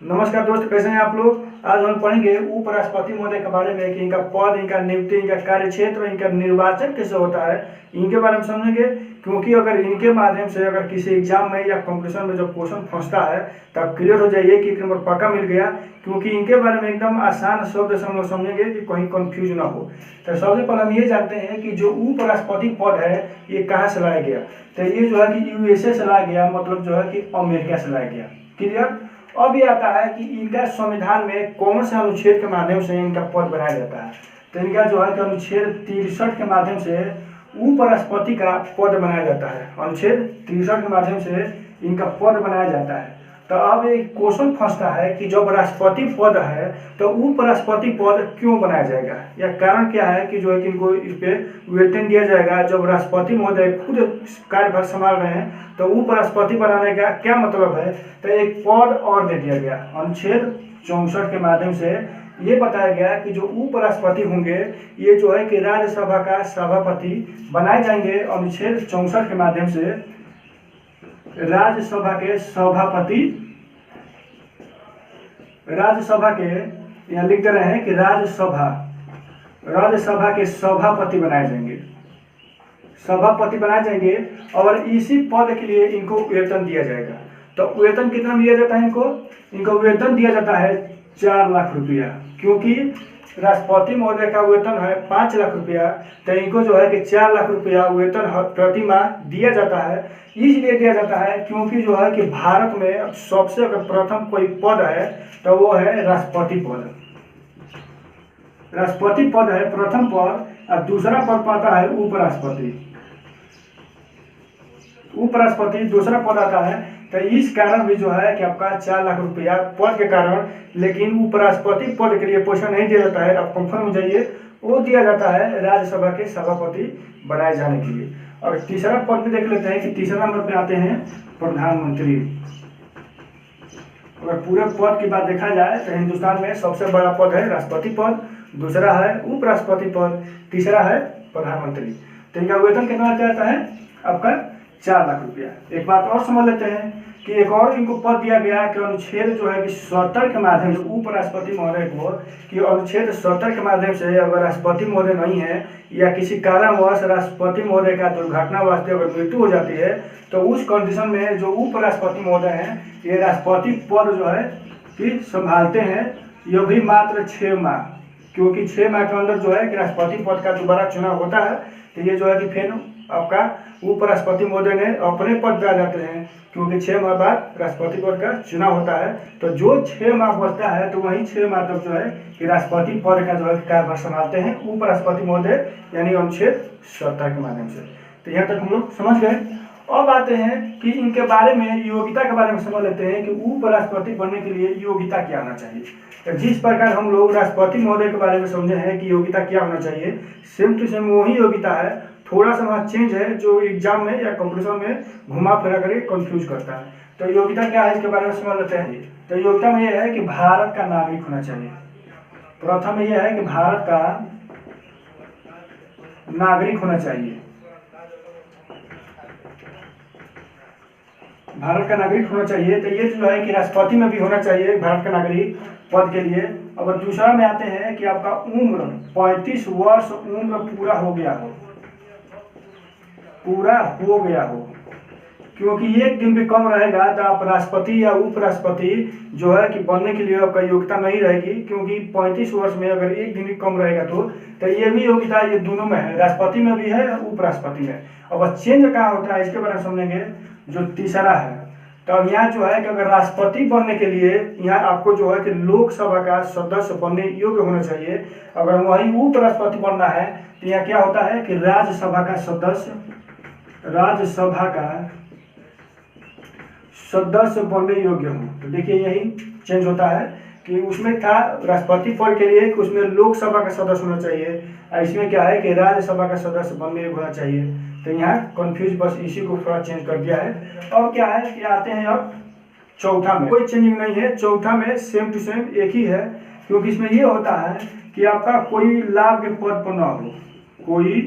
नमस्कार दोस्त, कैसे हैं आप लोग। आज हम पढ़ेंगे उपराष्ट्रपति महोदय के बारे में कि इनका पद, इनका नियुक्ति, इनका कार्यक्षेत्र, इनका निर्वाचन कैसे होता है, इनके बारे में समझेंगे। क्योंकि अगर इनके माध्यम से अगर किसी एग्जाम में या कंपटीशन में जब क्वेश्चन फंसता है तब क्लियर हो जाइए कि नंबर पक्का मिल गया। क्योंकि इनके बारे में एकदम आसान शब्द से हम लोग समझेंगे कि कहीं कंफ्यूज ना हो। तो सबसे पहले हम ये जानते हैं कि जो उपराष्ट्रपति पद है ये कहाँ से लाया गया। तो ये जो है कि यूएसए से लाया गया, मतलब जो है कि अमेरिका से लाया गया। क्लियर। अब ये आता है कि इनका संविधान में कौन से अनुच्छेद के माध्यम से इनका पद बनाया जाता है। तो इनका जो है कि अनुच्छेद 63 के माध्यम से उपराष्ट्रपति का पद बनाया जाता है। अनुच्छेद 63 के माध्यम से इनका पद बनाया जाता है। तो अब एक क्वेश्चन फंसता है कि जब राष्ट्रपति पद है तो उपराष्ट्रपति पद क्यों बनाया जाएगा, या कारण क्या है कि जो है कि इनको इस पे वेतन दिया जाएगा। जब राष्ट्रपति महोदय खुद कार्यभार संभाल रहे हैं तो उपराष्ट्रपति बनाने का क्या मतलब है। तो एक पद और दे दिया गया। अनुच्छेद 64 के माध्यम से ये बताया गया कि जो उपराष्ट्रपति होंगे ये जो है कि राज्यसभा का सभापति बनाए जाएंगे। अनुच्छेद 64 के माध्यम से राज्यसभा के सभापति, राज्यसभा के यहाँ लिख दे रहे हैं कि राज्यसभा के सभापति बनाए जाएंगे, सभापति बनाए जाएंगे। और इसी पद के लिए इनको वेतन दिया जाएगा। तो वेतन कितना दिया जाता है इनको वेतन दिया जाता है 4 लाख रुपया। क्योंकि राष्ट्रपति महोदय का वेतन है 5 लाख रुपया, तो इनको जो है कि 4 लाख रुपया वेतन प्रति माह दिया जाता है। इसलिए दिया जाता है क्योंकि जो है कि भारत में सबसे अगर प्रथम कोई पद है तो वो है राष्ट्रपति पद। राष्ट्रपति पद है प्रथम पद, और दूसरा पद पाता है उपराष्ट्रपति। उपराष्ट्रपति दूसरा पद आता है। तो इस कारण भी जो है कि आपका 4 लाख रुपया पद के कारण, लेकिन उपराष्ट्रपति पद के लिए पैसा नहीं दिया जाता है। आप कंफर्म हो जाइए, वो दिया जाता है राज्यसभा के सभापति बनाए जाने के लिए। और तीसरा पद भी देख लेते हैं कि तीसरा नंबर पे आते हैं प्रधानमंत्री। अगर पूरे पद की बात देखा जाए तो हिंदुस्तान में सबसे बड़ा पद है राष्ट्रपति पद, दूसरा है उपराष्ट्रपति पद, तीसरा है प्रधानमंत्री। तो इनका वेतन कितना जाता है आपका 4 लाख रुपया। एक बात और समझ लेते हैं कि एक और इनको पद दिया गया है कि अनुच्छेद जो है कि 70 के माध्यम से उपराष्ट्रपति महोदय को, कि अनुच्छेद 70 के माध्यम से अगर राष्ट्रपति महोदय नहीं है या किसी कारणवश राष्ट्रपति महोदय का दुर्घटनावश अगर मृत्यु हो जाती है तो उस कंडीशन में जो उपराष्ट्रपति महोदय हैं ये राष्ट्रपति पद जो है कि संभालते हैं, ये भी मात्र 6 माह। क्योंकि 6 माह के अंदर जो है कि राष्ट्रपति पद का दोबारा चुनाव होता है, तो ये जो है कि फिर आपका उपराष्ट्रपति महोदय ने अपने पद पे आ जाते हैं। क्योंकि 6 माह बाद राष्ट्रपति पद का चुनाव होता है, तो जो 6 माह बचता है तो वही 6 माह तक जो है कि राष्ट्रपति पद का जो है कार्यभार संभालते हैं उपराष्ट्रपति महोदय, यानी अनुच्छेद 70 के माध्यम से। तो यहाँ तक हम लोग समझ गए। अब आते हैं कि इनके बारे में, योग्यता के बारे में समझ लेते हैं कि उपराष्ट्रपति बनने के लिए योग्यता क्या होना चाहिए। तो जिस प्रकार हम लोग राष्ट्रपति महोदय के बारे में समझे हैं कि योग्यता क्या होना चाहिए, सेम टू सेम वही योग्यता है। थोड़ा सा वहाँ चेंज है जो एग्जाम में या कंपटीशन में घुमा फिरा करके कंफ्यूज करता है। तो योग्यता क्या है इसके बारे में समझ लेते हैं। तो योग्यता में यह है कि भारत का नागरिक होना चाहिए। प्रथम यह है कि भारत का नागरिक होना चाहिए, भारत का नागरिक होना चाहिए। तो ये जो है कि राष्ट्रपति में भी होना चाहिए भारत का नागरिक पद के लिए। और दूसरा में आते हैं कि आपका उम्र 35 वर्ष उम्र पूरा हो गया हो, पूरा हो गया हो। क्योंकि एक दिन भी कम रहेगा तो आप राष्ट्रपति या उपराष्ट्रपति जो है कि बनने के लिए आपका योग्यता नहीं रहेगी। क्योंकि 35 वर्ष में अगर एक दिन भी कम रहेगा तो ये भी योग्यता ये दोनों में है, राष्ट्रपति में भी है उपराष्ट्रपति में। अब चेंज कहाँ होता है इसके बारे में समझेंगे। जो तीसरा है, तो यहाँ जो है कि अगर राष्ट्रपति बनने के लिए यहाँ आपको जो है कि लोकसभा का सदस्य बनने योग्य होना चाहिए। अगर वही उपराष्ट्रपति बनना है तो यहाँ क्या होता है कि राज्यसभा का सदस्य बनने योग्य हो। तो देखिए यही चेंज होता है कि उसमें था राष्ट्रपति पद के लिए कि उसमें लोकसभा का सदस्य होना चाहिए, इसमें क्या है कि राज्यसभा का सदस्य बनने योग्य होना चाहिए। तो यहाँ कंफ्यूज बस इसी को थोड़ा चेंज कर दिया है। और क्या है कि आते हैं अब चौथा में, कोई चेंजिंग नहीं है। चौथा में सेम टू सेम एक ही है। क्योंकि इसमें ये होता है कि आपका कोई लाभ के पद पर ना हो, कोई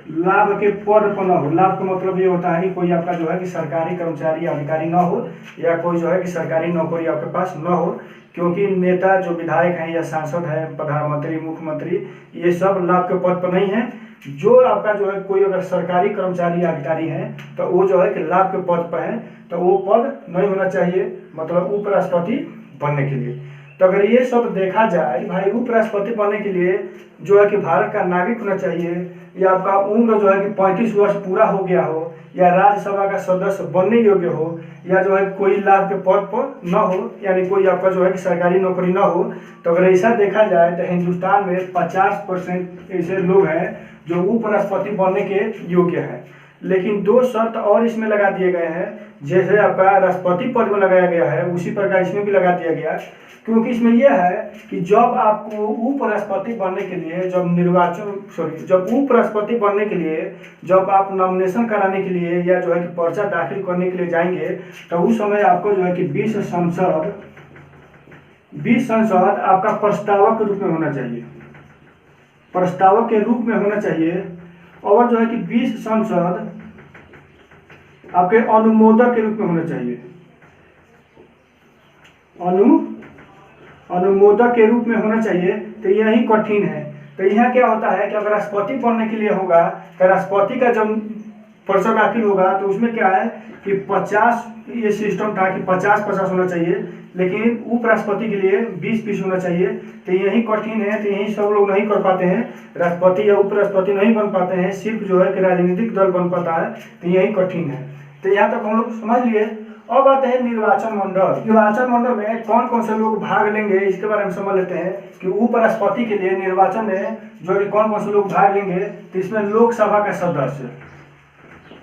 लाभ के पद पर न हो। लाभ का मतलब ये होता है कि कोई आपका जो है कि सरकारी कर्मचारी अधिकारी न हो, या कोई जो है कि सरकारी नौकरी आपके पास न हो, क्योंकि नेता जो विधायक हैं या सांसद हैं, प्रधानमंत्री, मुख्यमंत्री, ये सब लाभ के पद पर नहीं है। जो आपका जो है कोई अगर सरकारी कर्मचारी अधिकारी हैं तो वो जो है कि लाभ के पद पर हैं, तो वो पद नहीं होना चाहिए, मतलब उपराष्ट्रपति बनने के लिए। तो अगर ये सब देखा जाए भाई, उपराष्ट्रपति बनने के लिए जो है कि भारत का नागरिक होना चाहिए, या आपका उम्र जो है कि 35 वर्ष पूरा हो गया हो, या राज्यसभा का सदस्य बनने योग्य हो, या जो है कोई लाभ के पद पर न हो, यानी कोई आपका जो है कि सरकारी नौकरी न हो। तो अगर ऐसा देखा जाए तो हिंदुस्तान में 50% ऐसे लोग हैं जो उपराष्ट्रपति बनने के योग्य हैं। लेकिन 2 शर्त और इसमें लगा दिए गए हैं, जैसे आपका राष्ट्रपति पद में लगाया गया है उसी प्रकार इसमें भी लगा दिया गया, क्योंकि इसमें यह है कि जब आपको उपराष्ट्रपति बनने के लिए जब उपराष्ट्रपति बनने के लिए जब आप नॉमिनेशन कराने के लिए या जो है कि पर्चा दाखिल करने के लिए जाएंगे, तो उस समय आपको जो है कि 20 संसद आपका प्रस्तावक के रूप में होना चाहिए, प्रस्तावक के रूप में होना चाहिए, और जो है कि 20 संसद आपके अनुमोदक के रूप में होना चाहिए, अनुमोदक के रूप में होना चाहिए। तो यही कठिन है। तो यहाँ क्या होता है कि अगर राष्ट्रपति बनने के लिए होगा तो राष्ट्रपति का जब पर्चा दाखिल होगा तो उसमें क्या है कि 50, ये सिस्टम था कि 50-50 होना चाहिए, लेकिन उपराष्ट्रपति के लिए 20-20 होना चाहिए। तो यही कठिन है, तो यही सब लोग नहीं कर पाते हैं, राष्ट्रपति या उपराष्ट्रपति नहीं बन पाते हैं, सिर्फ जो है कि राजनीतिक दल बन पाता है। तो यही कठिन है। तो यहाँ तक हम लोग समझ लिए। अब आते हैं निर्वाचन मंडल। निर्वाचन मंडल में कौन कौन से लोग भाग लेंगे इसके बारे में समझ लेते हैं कि उपराष्ट्रपति के लिए निर्वाचन में जो है कौन कौन से लोग भाग लेंगे। तो इसमें लोकसभा का सदस्य,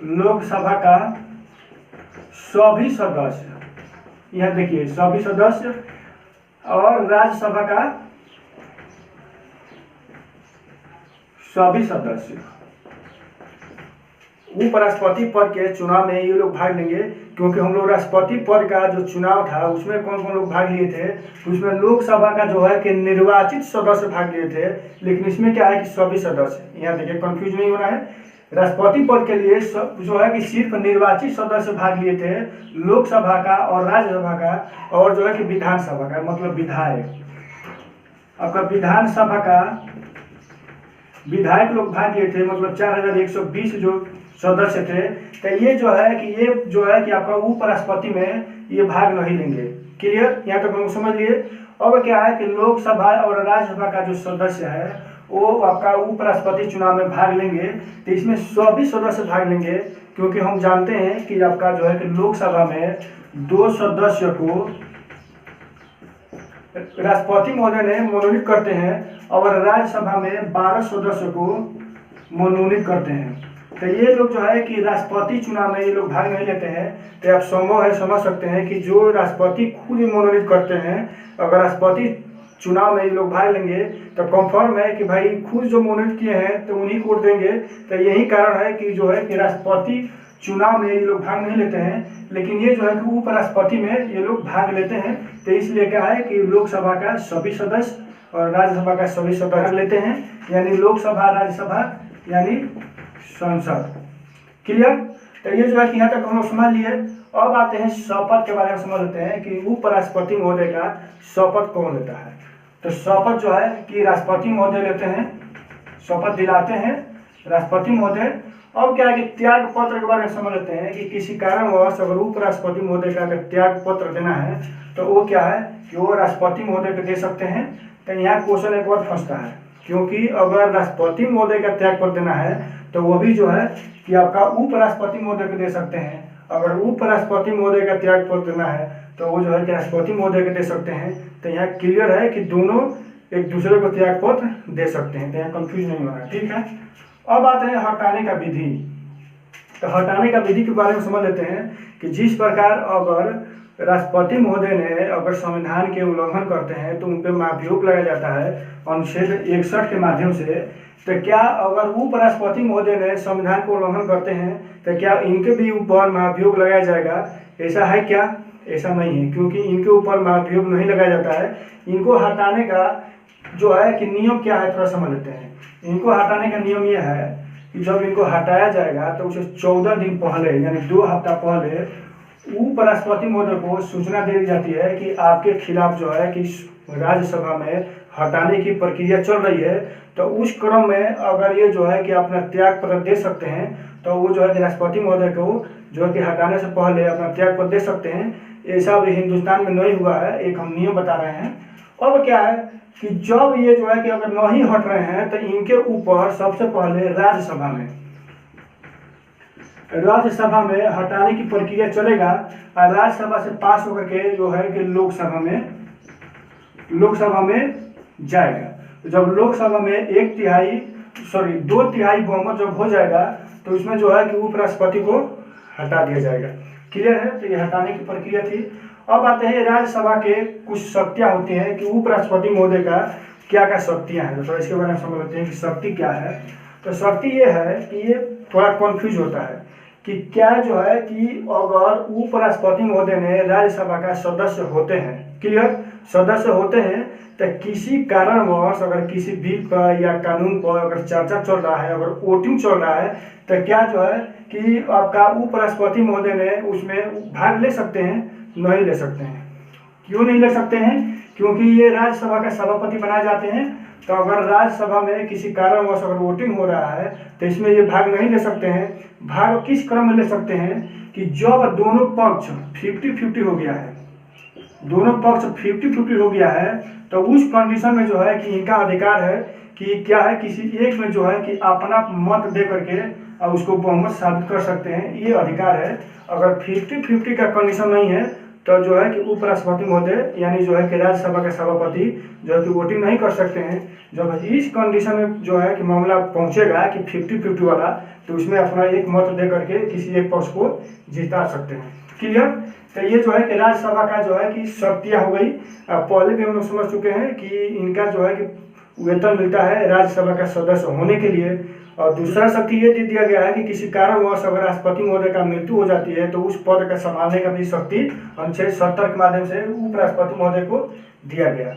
लोकसभा का सभी सदस्य, यह देखिए सभी सदस्य, और राज्यसभा का सभी सदस्य। उपराष्ट्रपति पद के चुनाव में ये लोग भाग लेंगे, क्योंकि हम लोग राष्ट्रपति पद का जो चुनाव था उसमें कौन कौन लोग भाग लिए थे, उसमें लोकसभा का जो है कि निर्वाचित सदस्य भाग लिए थे, लेकिन इसमें क्या है कि सभी सदस्य। यहाँ देखिए कंफ्यूज नहीं होना है, राष्ट्रपति पद के लिए जो है कि सिर्फ निर्वाचित सदस्य भाग लिए थे, लोकसभा का और राज्यसभा का, और जो है कि विधानसभा का, मतलब विधायक, आपका विधानसभा का विधायक लोग भाग लिए थे, मतलब 4120 जो सदस्य थे। तो ये जो है कि आपका उपराष्ट्रपति में ये भाग नहीं लेंगे। क्लियर, यहाँ तक हम समझ लिए। अब क्या है कि लोकसभा और राज्यसभा का जो सदस्य है वो आपका उपराष्ट्रपति चुनाव में भाग लेंगे। तो इसमें सभी सदस्य भाग लेंगे, क्योंकि हम जानते हैं कि आपका जो है कि लोकसभा में 2 सदस्य को राष्ट्रपति महोदय ने मनोनीत करते हैं, और राज्यसभा में 12 सदस्य को मनोनीत करते हैं। तो ये लोग जो है कि राष्ट्रपति चुनाव में ये लोग भाग नहीं लेते हैं। तो आप संभव है समझ सकते हैं कि जो राष्ट्रपति खुद मनोनीत करते हैं, अगर राष्ट्रपति चुनाव में ये लोग भाग लेंगे तो कंफर्म है कि भाई खुद जो मनोनीत किए हैं तो उन्हीं को वोट देंगे। तो यही कारण है कि जो है कि राष्ट्रपति चुनाव में ये लोग भाग नहीं लेते हैं, लेकिन ये जो है कि उपराष्ट्रपति में ये लोग भाग लेते हैं। तो इसलिए क्या है कि लोकसभा का सभी सदस्य और राज्यसभा का सभी सदस्य लेते हैं, यानी लोकसभा, राज्यसभा यानी संसद। क्लियर। तो ये जो है कि यहाँ तक हम लोग समझ लिए। अब आते हैं शपथ के बारे में समझ लेते हैं कि उपराष्ट्रपति महोदय का शपथ कौन लेता है। तो शपथ जो है कि राष्ट्रपति महोदय लेते हैं, शपथ दिलाते हैं राष्ट्रपति महोदय। अब क्या है कि त्याग पत्र के बारे में समझ लेते हैं कि किसी कारणवश अगर उपराष्ट्रपति महोदय का अगर त्याग पत्र देना है तो वो क्या है कि वो राष्ट्रपति महोदय को दे सकते हैं। तो यहाँ क्वेश्चन एक बार फंसता है, क्योंकि अगर राष्ट्रपति महोदय का त्याग पत्र देना है तो वो भी जो है कि आपका उपराष्ट्रपति महोदय को दे सकते हैं। अगर उपराष्ट्रपति महोदय का त्याग पत्र देना है तो वो जो है कि राष्ट्रपति महोदय को दे सकते हैं। तो यहाँ क्लियर है कि दोनों एक दूसरे को त्याग पत्र दे सकते हैं। तो यहाँ कंफ्यूज नहीं होना, ठीक है। अब आते हैं हटाने का विधि। तो हटाने का विधि के बारे में समझ लेते हैं कि जिस प्रकार अगर राष्ट्रपति महोदय ने अगर संविधान के उल्लंघन करते हैं तो उन पर महाभियोग लगाया जाता है अनुच्छेद 61 के माध्यम से। तो क्या अगर उपराष्ट्रपति महोदय ने संविधान को उल्लंघन करते हैं तो क्या इनके भी ऊपर महाभियोग लगाया जाएगा? ऐसा है क्या? ऐसा नहीं है, क्योंकि इनके ऊपर महाभियोग नहीं लगाया जाता है। इनको हटाने का जो है कि नियम क्या है थोड़ा समझ लेते हैं। इनको हटाने का नियम यह है कि जब इनको हटाया जाएगा तो उसे 14 दिन पहले यानी 2 हफ्ता पहले उपराष्ट्रपति महोदय को सूचना दे दी जाती है कि आपके खिलाफ जो है कि राज्यसभा में हटाने की प्रक्रिया चल रही है। तो उस क्रम में अगर ये जो है कि अपना त्याग पत्र दे सकते हैं तो वो जो है कि राष्ट्रपति महोदय को जो है कि हटाने से पहले अपना त्याग पत्र दे सकते हैं। ऐसा भी हिंदुस्तान में नहीं हुआ है, एक हम नियम बता रहे हैं। अब क्या है कि जब ये जो है कि अगर नहीं हट रहे हैं तो इनके ऊपर सबसे पहले राज्यसभा में हटाने की प्रक्रिया चलेगा और राज्यसभा से पास होकर के जो है कि लोकसभा में जाएगा। तो जब लोकसभा में 2/3 बहुमत जब हो जाएगा तो इसमें जो है कि उपराष्ट्रपति को हटा दिया जाएगा। क्लियर है? तो ये हटाने की प्रक्रिया थी। अब आते हैं राज्यसभा के कुछ शक्तियां होती हैं कि उपराष्ट्रपति महोदय का क्या क्या शक्तियां हैं। तो इसके बारे में समझ लेते हैं कि शक्ति क्या है। तो शक्ति ये है कि ये थोड़ा कंफ्यूज होता है कि क्या जो है कि अगर उपराष्ट्रपति महोदय ने राज्यसभा का सदस्य होते हैं, क्लियर, सदस्य होते हैं, तो किसी कारणवश अगर किसी बिल पर या कानून पर अगर चर्चा चल रहा है, अगर वोटिंग चल रहा है, तो क्या जो है कि आपका उपराष्ट्रपति महोदय ने उसमें भाग ले सकते हैं? नहीं ले सकते हैं। क्यों नहीं ले सकते हैं? क्योंकि ये राज्यसभा का सभापति बनाए जाते हैं। तो अगर राज्यसभा में किसी कारणवश अगर वोटिंग हो रहा है तो इसमें ये भाग नहीं ले सकते हैं। भाग किस क्रम में ले सकते हैं कि जब दोनों पक्ष 50-50 हो गया है, दोनों पक्ष 50-50 हो गया है, तो उस कंडीशन में जो है कि इनका अधिकार है कि क्या है, किसी एक में जो है कि अपना मत दे करके और उसको बहुमत साबित कर सकते हैं, ये अधिकार है। अगर 50-50 का कंडीशन नहीं है तो जो है कि उपराष्ट्रपति महोदय यानी जो है कि राज्यसभा के सभापति जो है कि वोटिंग नहीं कर सकते हैं। जब इस कंडीशन में जो है कि मामला पहुंचेगा कि 50-50 वाला, तो उसमें अपना एक मत दे करके किसी एक पक्ष को जिता सकते हैं। क्लियर? तो ये जो है कि राज्यसभा का जो है कि शक्तियाँ हो गई। पहले भी हम लोग समझ चुके हैं कि इनका जो है कि वेतन मिलता है राज्यसभा का सदस्य होने के लिए। और दूसरा शक्ति ये दे दिया गया है कि किसी कारणवश अगर राष्ट्रपति महोदय का मृत्यु हो जाती है तो उस पद का संभालने का भी शक्ति अनुच्छेद 70 के माध्यम से उपराष्ट्रपति महोदय को दिया गया।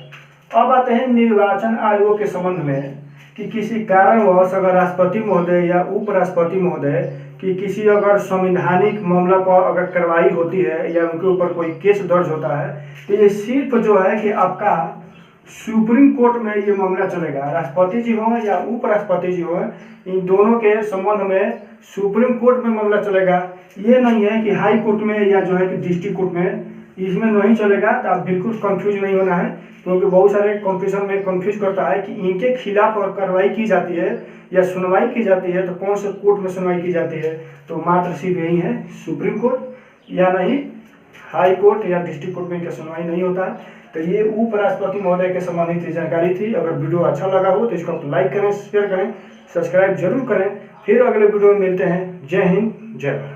अब आते हैं निर्वाचन आयोग के संबंध में कि किसी कारणवश अगर राष्ट्रपति महोदय या उपराष्ट्रपति महोदय की किसी अगर संवैधानिक मामला पर अगर कार्रवाई होती है या उनके ऊपर कोई केस दर्ज होता है तो ये सिर्फ जो है कि आपका सुप्रीम कोर्ट में ये मामला चलेगा। राष्ट्रपति जी हो या उपराष्ट्रपति जी हो, इन दोनों के संबंध में सुप्रीम कोर्ट में मामला चलेगा। ये नहीं है कि हाई कोर्ट में या जो है कि डिस्ट्रिक्ट कोर्ट में, इसमें नहीं चलेगा। तो आप बिल्कुल कंफ्यूज नहीं होना है, क्योंकि बहुत सारे कंफ्यूजन में कंफ्यूज करता है कि इनके खिलाफ अगर कार्रवाई की जाती है या सुनवाई की जाती है तो कौन से कोर्ट में सुनवाई की जाती है। तो मात्र सिर्फ यही है, सुप्रीम कोर्ट या नहीं हाई कोर्ट या डिस्ट्रिक्ट कोर्ट में इनका सुनवाई नहीं होता है। तो ये उपराष्ट्रपति महोदय के संबंधित जानकारी थी। अगर वीडियो अच्छा लगा हो तो इसको आप लाइक करें, शेयर करें, सब्सक्राइब जरूर करें। फिर अगले वीडियो में मिलते हैं। जय हिंद, जय भारत।